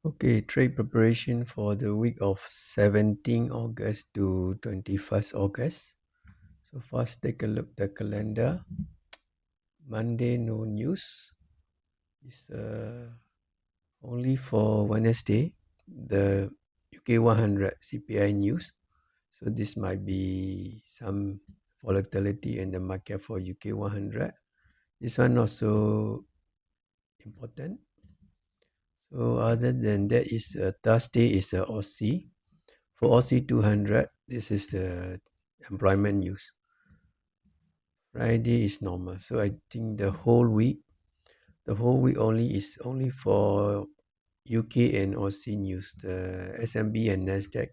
Okay, trade preparation for the week of 17 August to 21st August. So first take a look at the calendar. Monday, no news. It's only for Wednesday, the UK 100 CPI news. So this might be some volatility in the market for UK 100. This one also important. So other than that is Thursday is Aussie. For Aussie 200, this is the employment news. Friday is normal. So I think the whole week only for UK and Aussie news. The SMB and Nasdaq,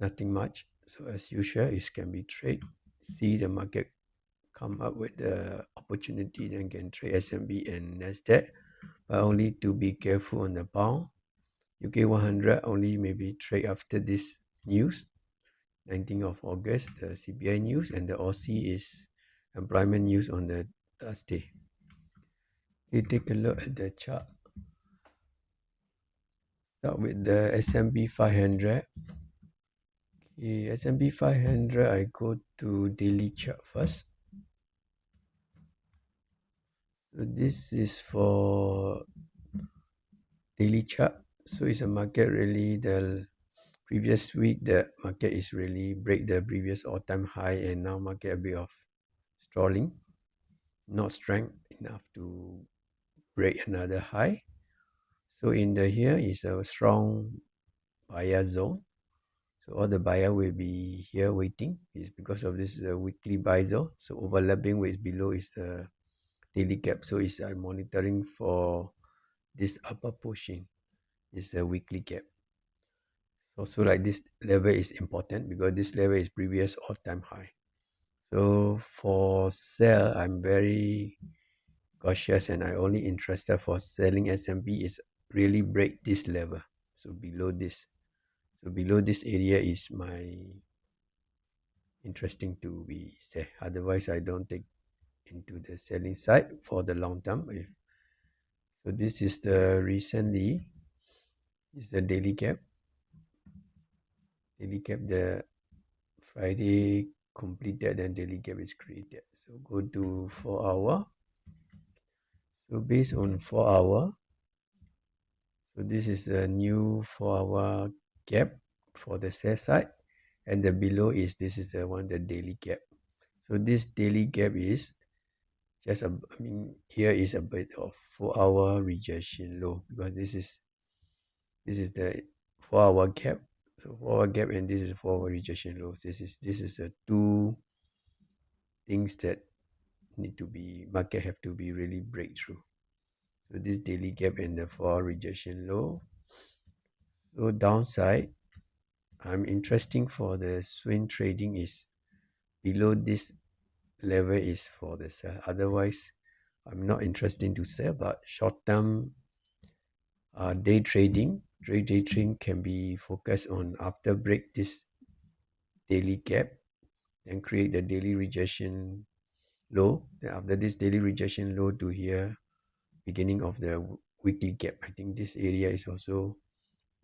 nothing much. So as usual, it can be trade. See the market come up with the opportunity, then can trade SMB and Nasdaq, but only to be careful on the pound. UK 100 only maybe trade after this news. 19th of August, the CPI news, and the Aussie is employment news on the Thursday. Okay, take a look at the chart. Start with the S&P 500. Okay, S&P 500, I go to daily chart first. So this is for daily chart. So it's a market really the previous week the market is really break the previous all-time high, and now market a bit of strolling, not strength enough to break another high. So in the here is a strong buyer zone. So all the buyer will be here waiting. It's because of this weekly buy zone. So overlapping with below is the daily gap. So it's monitoring for this upper pushing is the weekly gap. So like this level is important because this level is previous all-time high. So for sell, I'm very cautious and I only interested for selling S&P is really break this level. So below this. So below this area is my interesting to be say. Otherwise, I don't take into the selling side for the long term. So this is the recently is the daily gap. Daily gap the Friday completed and daily gap is created. So go to 4 hour. So based on 4 hour, so this is the new 4 hour gap for the sell side, and the below is this is the one the daily gap. So this daily gap is just here is a bit of 4 hour rejection low because this is the 4 hour gap. So 4 hour gap and this is 4 hour rejection low. This is a two things that need to be market have to be really breakthrough. So this daily gap and the 4 hour rejection low. So downside, I'm interesting for the swing trading is below this level is for the sell. Otherwise, I'm not interested to sell, but short term day trading can be focused on after break this daily gap, then create the daily rejection low. Then after this daily rejection low to here, beginning of the weekly gap. I think this area is also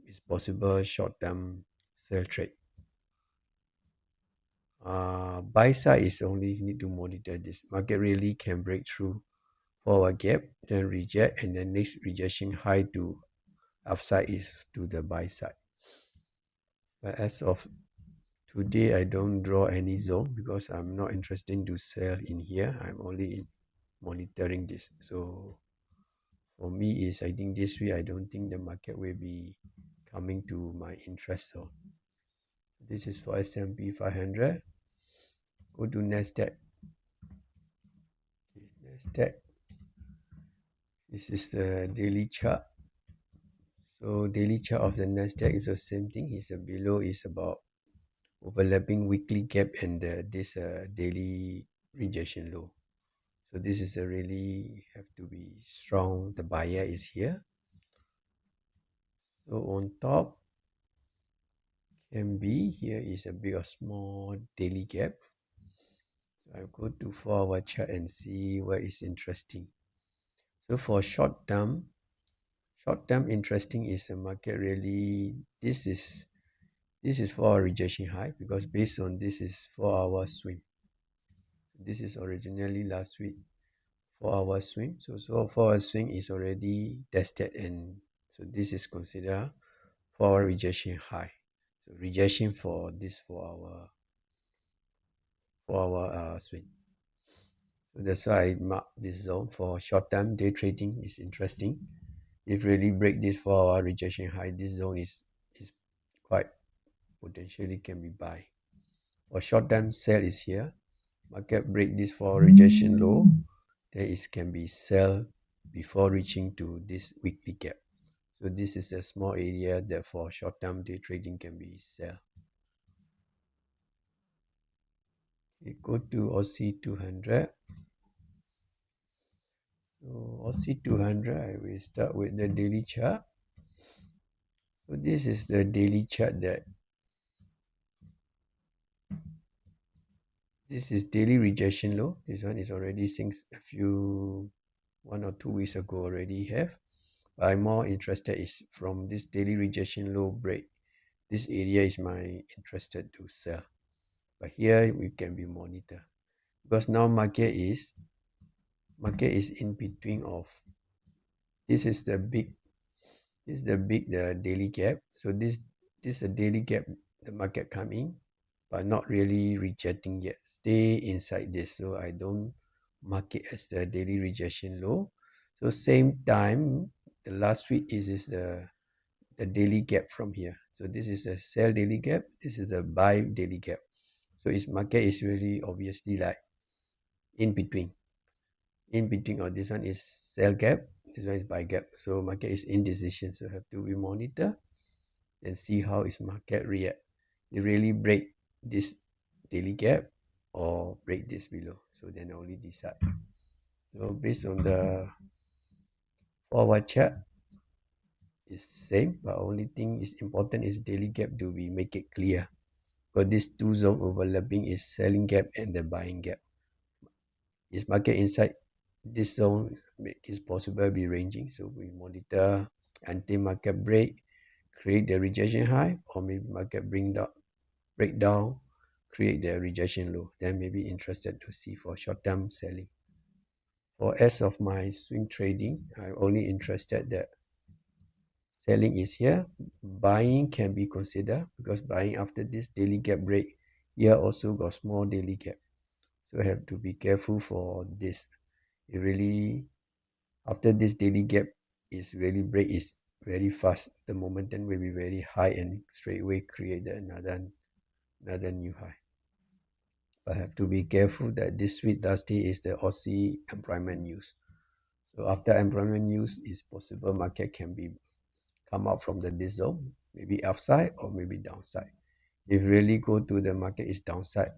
is possible short term sell trade. Buy side is only need to monitor this market really can break through for a gap, then reject, and then next rejection high to upside is to the buy side. But as of today, I don't draw any zone because I'm not interested to sell in here. I'm only monitoring this. So for me is I think this week I don't think the market will be coming to my interest zone. This is for S&P 500. Go to Nasdaq. Okay, Nasdaq. This is the daily chart. So daily chart of the Nasdaq is the same thing. It's below is about overlapping weekly gap and this daily rejection low. So this is a really have to be strong. The buyer is here. So on top can be here is a big or small daily gap. So I'll go to 4 hour chart and see what is interesting. So for short term Short term interesting is the market really, this is for a rejection high, because based on this is 4 hour swing. This is originally last week 4 hour swing. So 4 hour swing is already tested, and so this is considered 4 hour rejection high. So rejection for this 4 hour swing. So that's why I mark this zone for short term day trading is interesting. If really break this 4 hour rejection high, this zone is quite potentially can be buy. For short term sell is here. Market break this for rejection low, there is can be sell before reaching to this weekly gap. So this is a small area that for short term day trading can be sell. We go to Aussie 200. So Aussie 200, I will start with the daily chart. So this is the daily chart that this is daily rejection low. This one is already since a few 1 or 2 weeks ago already have. But I'm more interested is from this daily rejection low break. This area is my interested to sell. But here we can be monitor, because now market is in between of, this is the big the daily gap. So this is a daily gap, the market coming but not really rejecting yet, stay inside this. So I don't mark it as the daily rejection low. So same time, the last week is the daily gap from here. So this is a sell daily gap, this is a buy daily gap. So its market is really obviously like in between of this one is sell gap, this one is buy gap. So market is indecision, so have to be monitor and see how is market react. It really break this daily gap or break this below, so then only decide. So based on the forward chart is same, but only thing is important is daily gap, do we make it clear, because these two zone overlapping is selling gap and the buying gap. Is market inside this zone, is possible be ranging, so we monitor until market break, create the rejection high, or maybe market break down, create the rejection low, then maybe interested to see for short-term selling. For as of my swing trading, I'm only interested that selling is here, buying can be considered, because buying after this daily gap break, here also got small daily gap, so I have to be careful for this. It really, after this daily gap is really break is very fast, the momentum will be very high and straight away create another new high. But have to be careful that this week Thursday is the Aussie employment news. So after employment news, is possible market can be come out from this zone, maybe upside or maybe downside. If really go to the market is downside,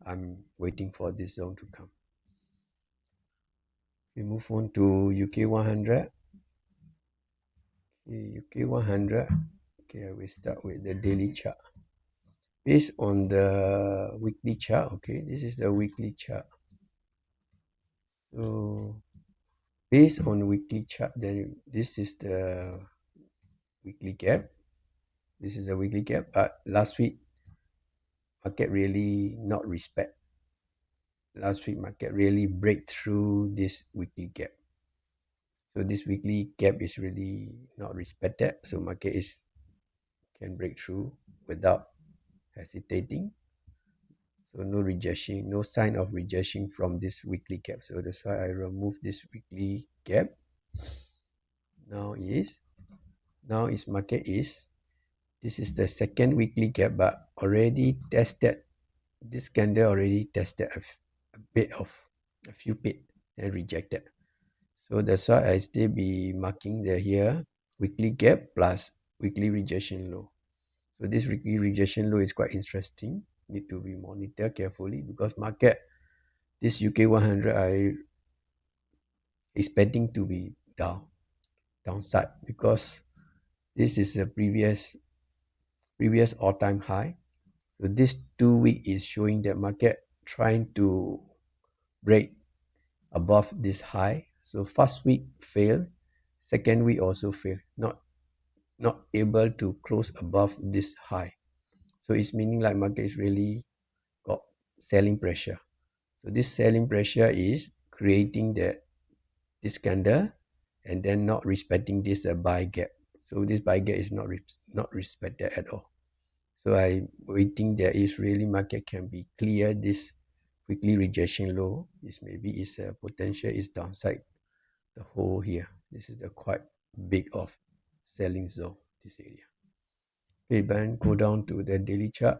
I'm waiting for this zone to come. We move on to UK 100. UK 100. Okay, I will start with the daily chart. Based on the weekly chart, okay, this is the weekly chart. So based on weekly chart, then this is the weekly gap. This is a weekly gap, but last week market really not respect. Last week market really break through this weekly gap. So this weekly gap is really not respected. So market can break through without hesitating. So no rejection, no sign of rejection from this weekly gap. So that's why I remove this weekly gap. Now is market is, this is the second weekly gap, but already tested, this candle already tested a few bit and rejected. So that's why I still be marking the here weekly gap plus weekly rejection low. So this weekly rejection low is quite interesting, need to be monitored carefully, because market, this UK 100 I expecting to be downside, because this is the previous all-time high. So this 2 week is showing that market trying to break above this high. So first week failed, second week also fail, not able to close above this high. So it's meaning like market is really got selling pressure. So this selling pressure is creating this candle and then not respecting this buy gap. So this buy gap is not respected at all. So I waiting there is really market can be clear this weekly rejection low. Is maybe is a potential is downside the whole here. This is the quite big of selling zone, this area. Okay, then go down to the daily chart.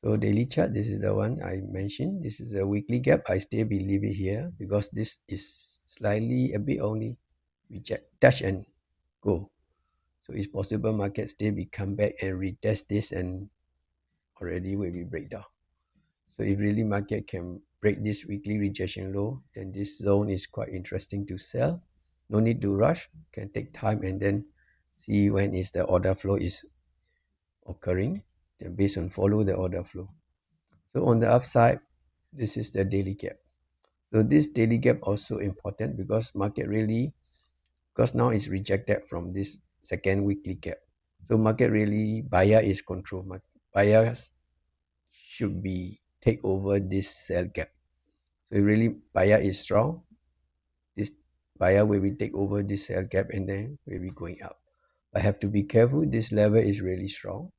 So daily chart, this is the one I mentioned. This is a weekly gap. I still believe it here because this is slightly a bit only reject, touch and go. So it's possible market still be come back and retest this and already will be breakdown. So if really market can break this weekly rejection low, then this zone is quite interesting to sell. No need to rush, can take time and then see when is the order flow is occurring. Then based on follow the order flow. So on the upside, this is the daily gap. So this daily gap also important because market really, because now it's rejected from this second weekly gap. So market really, buyer is control. Buyers should be take over this sell gap. So really buyer is strong, this buyer will be take over this sell gap and then will be going up. But have to be careful, this level is really strong.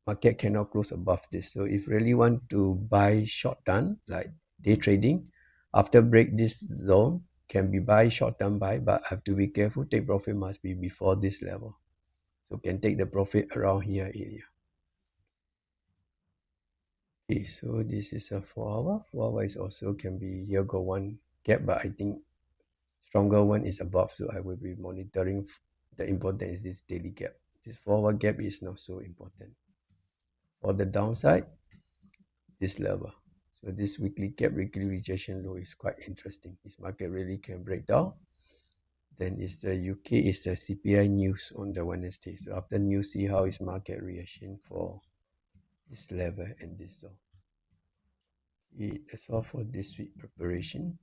Market cannot close above this. So if really want to buy short term, like day trading, after break this zone, can be buy short term buy, but have to be careful, take profit must be before this level. So can take the profit around here area. Okay, so this is a 4 hour. 4 hour is also can be here go one gap, but I think stronger one is above, so I will be monitoring. The important is this daily gap. This 4 hour gap is not so important. For the downside, this level. So this weekly gap, weekly rejection low is quite interesting. This market really can break down. Then is the UK is the CPI news on the Wednesday. So after news, see how is market reaction for this level and this zone. Okay, that's all for this week preparation.